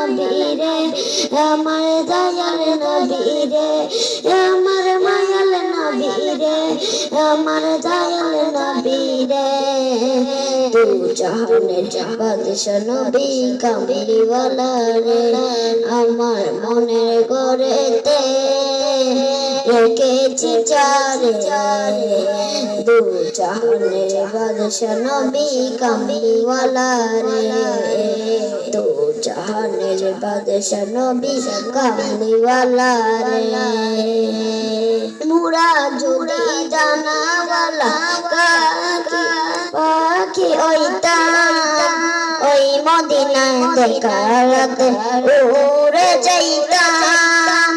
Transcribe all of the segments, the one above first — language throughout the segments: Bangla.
নবী রে আমার দয়াল নবী রে আমার মায়াল নবী রে আমার দয়াল নবী রে তু জাহানের বাদশা নবী কামলিওয়ালা রে আমার মনের ঘরেতে রেখেছি চারে দু জাহানের বাদশা নবী কামলিওয়ালা রে দু জাহানের বাদশা নবী কামলিওয়ালা রে মুরা যদি জানাওয়ালা পাখি ওইতাম ওই মদিনায় দেখাতে উড়ে যাইতাম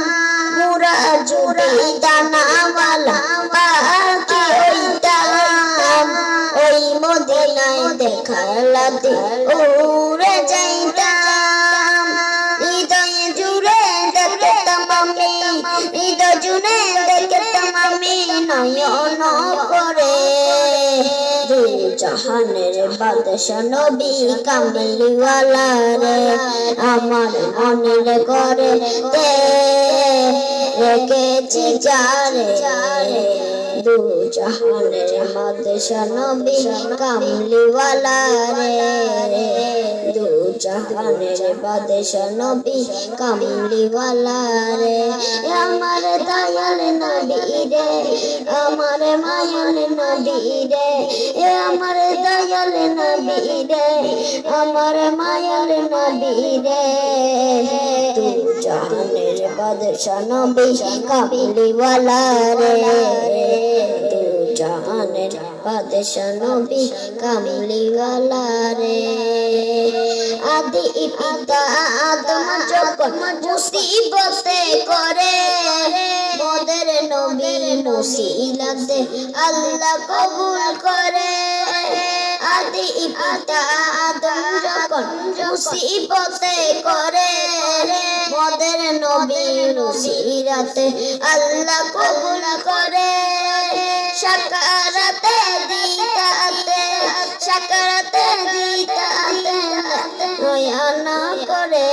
মুরা যদি জানাওয়ালা পাখি ওইতাম ওই মদিনায় দেখাতে উড়ে যাইতাম হৃদয়ে জুড়ে দেখতাম আমি হৃদয় জুড়ে দেখতাম আমি নয়ন করে দু জাহানের বাদশা নবী কামলিওয়ালা রে আমার মনের ঘরেতে রেখেছি চারে দু জাহানের বাদশা নবী কামলিওয়ালা রে দু জাহানের বাদশা নবী কামলিওয়ালা রে আমার দয়াল নবী রে আমার মায়াল নবী রে আমার দয়াল নবী রে আমার মায়াল নবী রে তু জাহানের বাদশা নবী কামলিওয়ালা রে তু জাহানের বাদশা নবী কামলিওয়ালা রে আদি পিতা আদম যখন মুসিবতে করে মোদের নবী মুসিলাতে আল্লাহ কবুল করে আদি পিতা আদম যখন মুসিবতে করে মোদের নবী মুসিলাতে আল্লাহ কবুল করে সাকারাতে দিতাতে সাকারাতে দিতাতে নয়না করে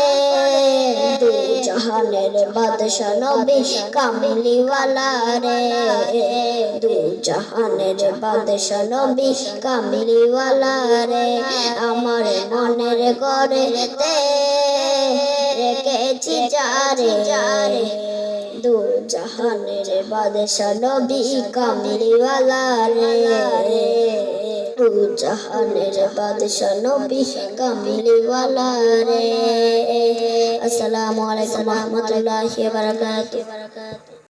দু জাহানের বাদশা নবী কামলিওয়ালা রে দু জাহানের বাদশা নবী কামলিওয়ালা রে আমার মনের ঘরেতে রেখেছি যারে দু জাহানের বাদশা নবী কামলিওয়ালা রে দু জাহানের বাদশা নবী কামলিওয়ালা রে আসসালামু আলাইকুম ওয়া রাহমাতুল্লাহি ওয়া বারাকাতুহু।